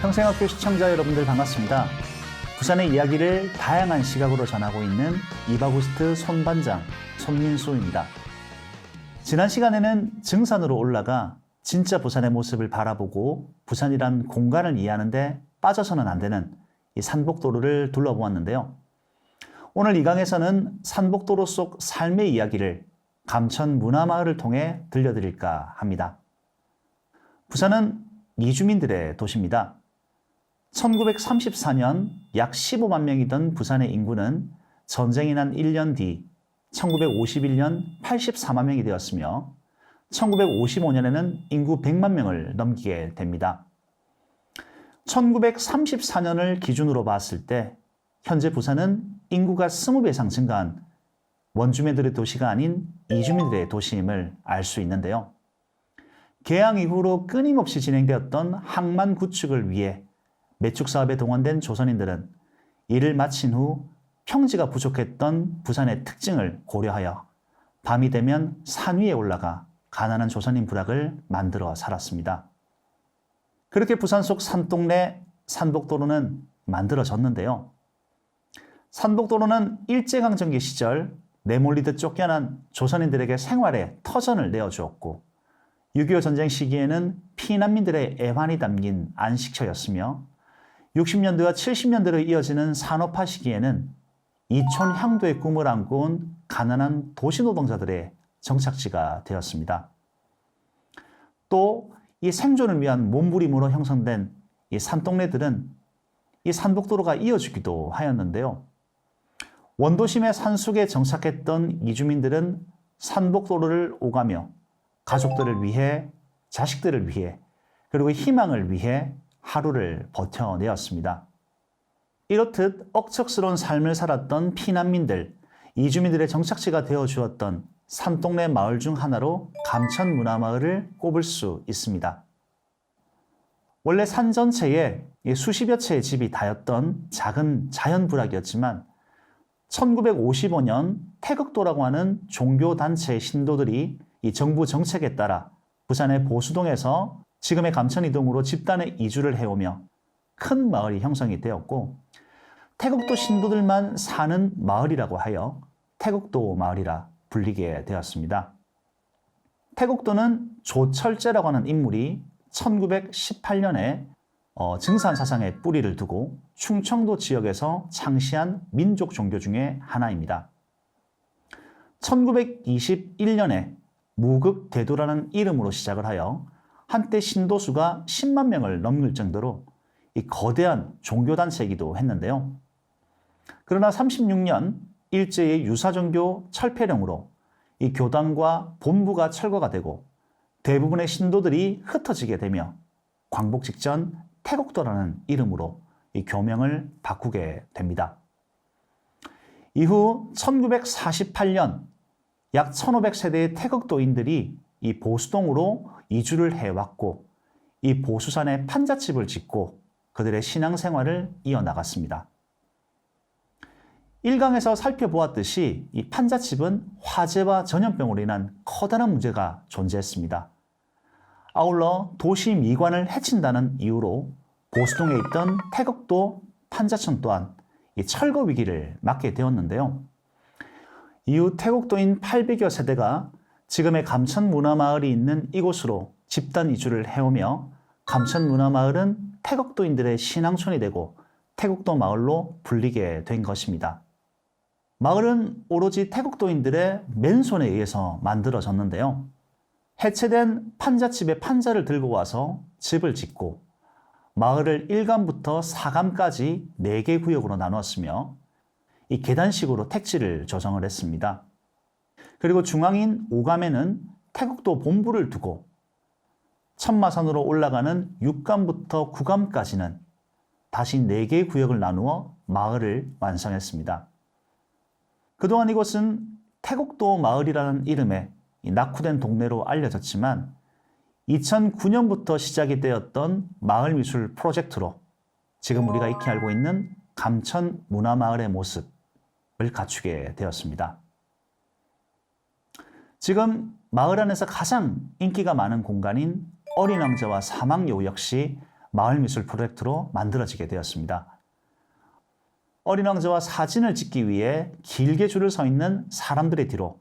평생학교 시청자 여러분들 반갑습니다. 부산의 이야기를 다양한 시각으로 전하고 있는 이바구스트 손반장 손민수입니다. 지난 시간에는 증산으로 올라가 진짜 부산의 모습을 바라보고 부산이란 공간을 이해하는데 빠져서는 안 되는 이 산복도로를 둘러보았는데요. 오늘 이 강에서는 산복도로 속 삶의 이야기를 감천 문화마을을 통해 들려드릴까 합니다. 부산은 이주민들의 도시입니다. 1934년 약 15만 명이던 부산의 인구는 전쟁이 난 1년 뒤 1951년 84만 명이 되었으며 1955년에는 인구 100만 명을 넘기게 됩니다. 1934년을 기준으로 봤을 때 현재 부산은 인구가 20배 이상 증가한 원주민들의 도시가 아닌 이주민들의 도시임을 알 수 있는데요. 개항 이후로 끊임없이 진행되었던 항만 구축을 위해 매축 사업에 동원된 조선인들은 이를 마친 후 평지가 부족했던 부산의 특징을 고려하여 밤이 되면 산 위에 올라가 가난한 조선인 부락을 만들어 살았습니다. 그렇게 부산 속 산동네 산복도로는 만들어졌는데요. 산복도로는 일제강점기 시절 내몰리듯 쫓겨난 조선인들에게 생활의 터전을 내어주었고 6.25 전쟁 시기에는 피난민들의 애환이 담긴 안식처였으며 60년대와 70년대로 이어지는 산업화 시기에는 이촌 향도의 꿈을 안고 온 가난한 도시노동자들의 정착지가 되었습니다. 또 이 생존을 위한 몸부림으로 형성된 이 산동네들은 이 산복도로가 이어지기도 하였는데요. 원도심의 산속에 정착했던 이주민들은 산복도로를 오가며 가족들을 위해, 자식들을 위해, 그리고 희망을 위해 하루를 버텨내었습니다. 이렇듯 억척스러운 삶을 살았던 피난민들, 이주민들의 정착지가 되어주었던 산동네 마을 중 하나로 감천 문화마을을 꼽을 수 있습니다. 원래 산 전체에 수십여 채의 집이 닿였던 작은 자연부락이었지만 1955년 태극도라고 하는 종교단체의 신도들이 이 정부 정책에 따라 부산의 보수동에서 지금의 감천이동으로 집단의 이주를 해오며 큰 마을이 형성이 되었고 태국도 신도들만 사는 마을이라고 하여 태국도 마을이라 불리게 되었습니다. 태국도는 조철제라고 하는 인물이 1918년에 증산사상에 뿌리를 두고 충청도 지역에서 창시한 민족 종교 중에 하나입니다. 1921년에 무극대도라는 이름으로 시작을 하여 한때 신도수가 10만 명을 넘길 정도로 이 거대한 종교단체이기도 했는데요. 그러나 36년 일제의 유사종교 철폐령으로 이 교단과 본부가 철거가 되고 대부분의 신도들이 흩어지게 되며 광복 직전 태국도라는 이름으로 이 교명을 바꾸게 됩니다. 이후 1948년 약 1500세대의 태극도인들이 이 보수동으로 이주를 해왔고 이 보수산에 판잣집을 짓고 그들의 신앙생활을 이어나갔습니다. 1강에서 살펴보았듯이 이 판잣집은 화재와 전염병으로 인한 커다란 문제가 존재했습니다. 아울러 도시 미관을 해친다는 이유로 보수동에 있던 태극도 판잣청 또한 이 철거 위기를 맞게 되었는데요. 이후 태국도인 800여 세대가 지금의 감천문화마을이 있는 이곳으로 집단 이주를 해오며 감천문화마을은 태국도인들의 신앙촌이 되고 태국도 마을로 불리게 된 것입니다. 마을은 오로지 태국도인들의 맨손에 의해서 만들어졌는데요. 해체된 판잣집의 판자를 들고 와서 집을 짓고 마을을 1감부터 4감까지 4개 구역으로 나누었으며 이 계단식으로 택지를 조성을 했습니다. 그리고 중앙인 5감에는 태국도 본부를 두고 천마산으로 올라가는 6감부터 9감까지는 다시 4개의 구역을 나누어 마을을 완성했습니다. 그동안 이곳은 태국도 마을이라는 이름의 낙후된 동네로 알려졌지만 2009년부터 시작이 되었던 마을미술 프로젝트로 지금 우리가 익히 알고 있는 감천 문화마을의 모습을 갖추게 되었습니다. 지금 마을 안에서 가장 인기가 많은 공간인 어린 왕자와 사막여우 역시 마을미술 프로젝트로 만들어지게 되었습니다. 어린 왕자와 사진을 찍기 위해 길게 줄을 서 있는 사람들의 뒤로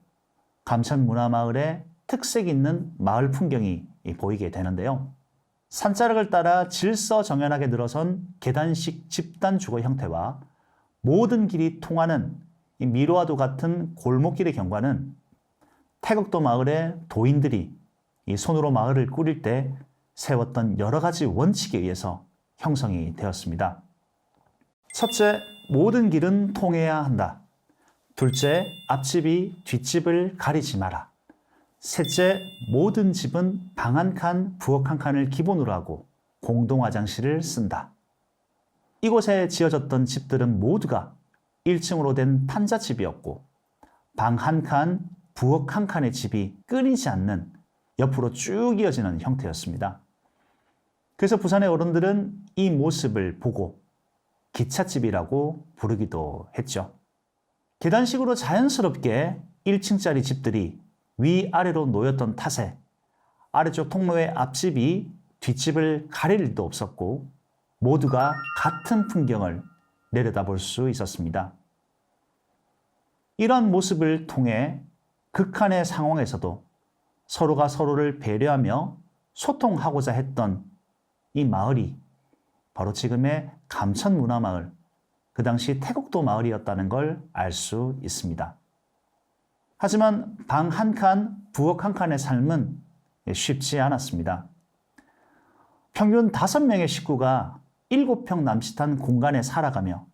감천문화마을의 특색 있는 마을 풍경이 보이게 되는데요. 산자락을 따라 질서정연하게 늘어선 계단식 집단 주거 형태와 모든 길이 통하는 미로와도 같은 골목길의 경관은 태국도 마을의 도인들이 이 손으로 마을을 꾸릴 때 세웠던 여러 가지 원칙에 의해서 형성이 되었습니다. 첫째, 모든 길은 통해야 한다. 둘째, 앞집이 뒷집을 가리지 마라. 셋째, 모든 집은 방 한 칸, 부엌 한 칸을 기본으로 하고 공동 화장실을 쓴다. 이곳에 지어졌던 집들은 모두가 1층으로 된 판자집이었고 방 한 칸, 부엌 한 칸의 집이 끊이지 않는 옆으로 쭉 이어지는 형태였습니다. 그래서 부산의 어른들은 이 모습을 보고 기찻집이라고 부르기도 했죠. 계단식으로 자연스럽게 1층짜리 집들이 위아래로 놓였던 탓에 아래쪽 통로의 앞집이 뒷집을 가릴 일도 없었고 모두가 같은 풍경을 내려다볼 수 있었습니다. 이러한 모습을 통해 극한의 상황에서도 서로가 서로를 배려하며 소통하고자 했던 이 마을이 바로 지금의 감천문화마을, 그 당시 태국도 마을이었다는 걸 알 수 있습니다. 하지만 방 한 칸, 부엌 한 칸의 삶은 쉽지 않았습니다. 평균 5명의 식구가 7평 남짓한 공간에 살아가며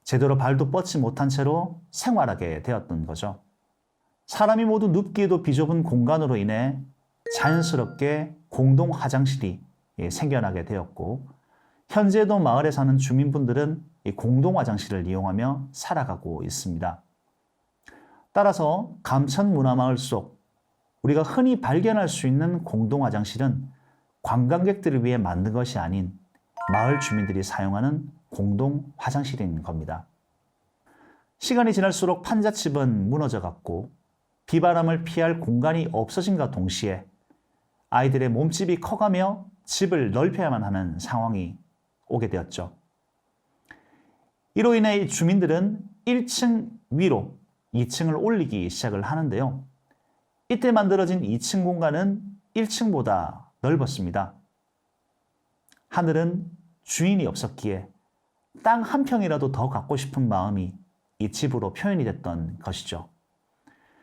제대로 발도 뻗지 못한 채로 생활하게 되었던 거죠. 사람이 모두 눕기에도 비좁은 공간으로 인해 자연스럽게 공동 화장실이 생겨나게 되었고 현재도 마을에 사는 주민분들은 이 공동 화장실을 이용하며 살아가고 있습니다. 따라서 감천문화마을 속 우리가 흔히 발견할 수 있는 공동 화장실은 관광객들을 위해 만든 것이 아닌 마을 주민들이 사용하는 공동 화장실인 겁니다. 시간이 지날수록 판잣집은 무너져갔고 비바람을 피할 공간이 없어진과 동시에 아이들의 몸집이 커가며 집을 넓혀야만 하는 상황이 오게 되었죠. 이로 인해 주민들은 1층 위로 2층을 올리기 시작을 하는데요. 이때 만들어진 2층 공간은 1층보다 넓었습니다. 하늘은 주인이 없었기에 땅 한 평이라도 더 갖고 싶은 마음이 이 집으로 표현이 됐던 것이죠.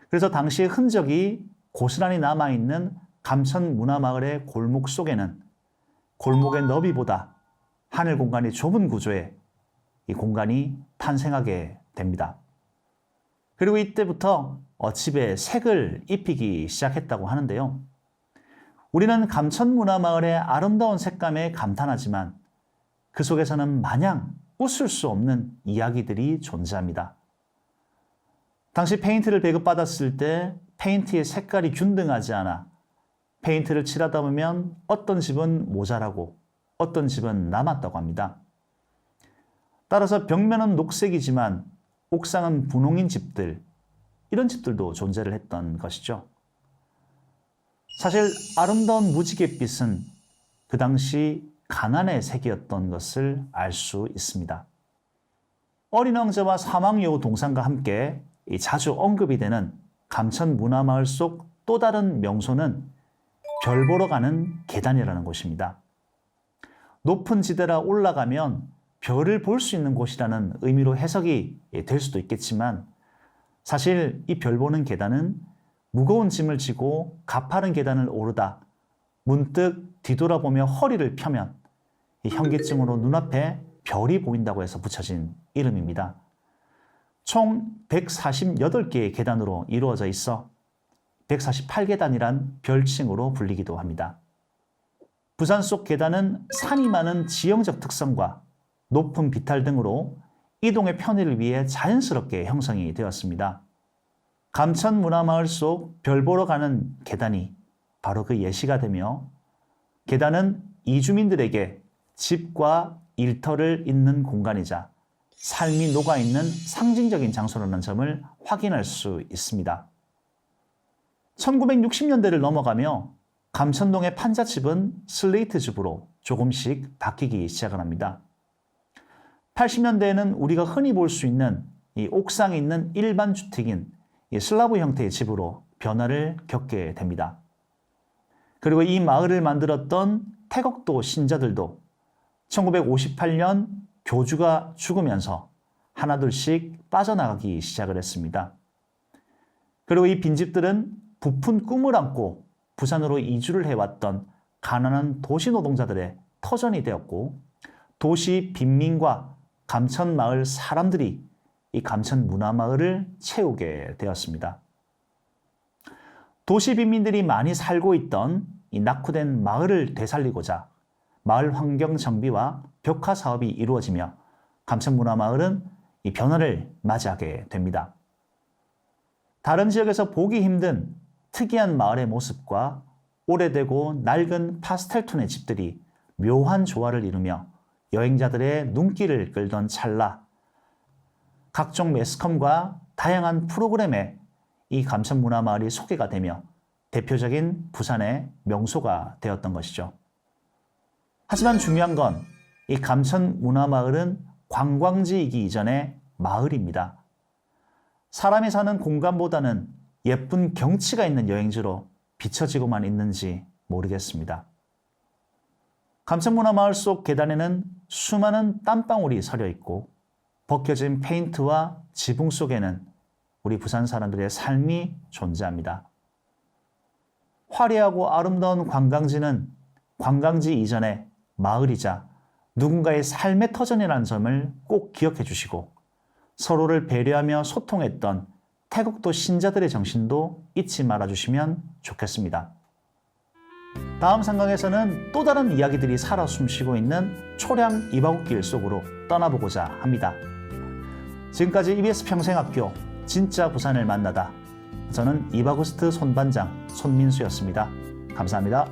그래서 당시의 흔적이 고스란히 남아있는 감천문화마을의 골목 속에는 골목의 너비보다 하늘 공간이 좁은 구조에 이 공간이 탄생하게 됩니다. 그리고 이때부터 집에 색을 입히기 시작했다고 하는데요. 우리는 감천문화마을의 아름다운 색감에 감탄하지만 그 속에서는 마냥 웃을 수 없는 이야기들이 존재합니다. 당시 페인트를 배급받았을 때 페인트의 색깔이 균등하지 않아 페인트를 칠하다 보면 어떤 집은 모자라고 어떤 집은 남았다고 합니다. 따라서 벽면은 녹색이지만 옥상은 분홍인 집들, 이런 집들도 존재를 했던 것이죠. 사실 아름다운 무지갯빛은 그 당시 가난의 색이었던 것을 알 수 있습니다. 어린 왕자와 사막여우 동상과 함께 자주 언급이 되는 감천문화마을 속 또 다른 명소는 별 보러 가는 계단이라는 곳입니다. 높은 지대라 올라가면 별을 볼 수 있는 곳이라는 의미로 해석이 될 수도 있겠지만 사실 이 별 보는 계단은 무거운 짐을 지고 가파른 계단을 오르다 문득 뒤돌아보며 허리를 펴면 이 현기증으로 눈앞에 별이 보인다고 해서 붙여진 이름입니다. 총 148개의 계단으로 이루어져 있어 148계단이란 별칭으로 불리기도 합니다. 부산 속 계단은 산이 많은 지형적 특성과 높은 비탈 등으로 이동의 편의를 위해 자연스럽게 형성이 되었습니다. 감천문화마을 속 별 보러 가는 계단이 바로 그 예시가 되며 계단은 이주민들에게 집과 일터를 잇는 공간이자 삶이 녹아있는 상징적인 장소라는 점을 확인할 수 있습니다. 1960년대를 넘어가며 감천동의 판잣집은 슬레이트 집으로 조금씩 바뀌기 시작을 합니다. 80년대에는 우리가 흔히 볼 수 있는 이 옥상에 있는 일반 주택인 이 슬라브 형태의 집으로 변화를 겪게 됩니다. 그리고 이 마을을 만들었던 태곡도 신자들도 1958년 교주가 죽으면서 하나둘씩 빠져나가기 시작을 했습니다. 그리고 이 빈집들은 부푼 꿈을 안고 부산으로 이주를 해왔던 가난한 도시 노동자들의 터전이 되었고, 도시 빈민과 감천마을 사람들이 이 감천문화마을을 채우게 되었습니다. 도시 빈민들이 많이 살고 있던 이 낙후된 마을을 되살리고자 마을 환경 정비와 벽화 사업이 이루어지며 감천문화마을은 이 변화를 맞이하게 됩니다. 다른 지역에서 보기 힘든 특이한 마을의 모습과 오래되고 낡은 파스텔톤의 집들이 묘한 조화를 이루며 여행자들의 눈길을 끌던 찰나, 각종 매스컴과 다양한 프로그램에 이 감천문화마을이 소개가 되며 대표적인 부산의 명소가 되었던 것이죠. 하지만 중요한 건 이 감천문화마을은 관광지이기 이전의 마을입니다. 사람이 사는 공간보다는 예쁜 경치가 있는 여행지로 비춰지고만 있는지 모르겠습니다. 감천문화마을 속 계단에는 수많은 땀방울이 서려 있고, 벗겨진 페인트와 지붕 속에는 우리 부산 사람들의 삶이 존재합니다. 화려하고 아름다운 관광지는 관광지 이전의 마을이자 누군가의 삶의 터전이라는 점을 꼭 기억해 주시고, 서로를 배려하며 소통했던 태국도 신자들의 정신도 잊지 말아 주시면 좋겠습니다. 다음 상강에서는 또 다른 이야기들이 살아 숨쉬고 있는 초량 이바구길 속으로 떠나보고자 합니다. 지금까지 EBS 평생학교 진짜 부산을 만나다, 저는 이바구스트 손반장 손민수였습니다. 감사합니다.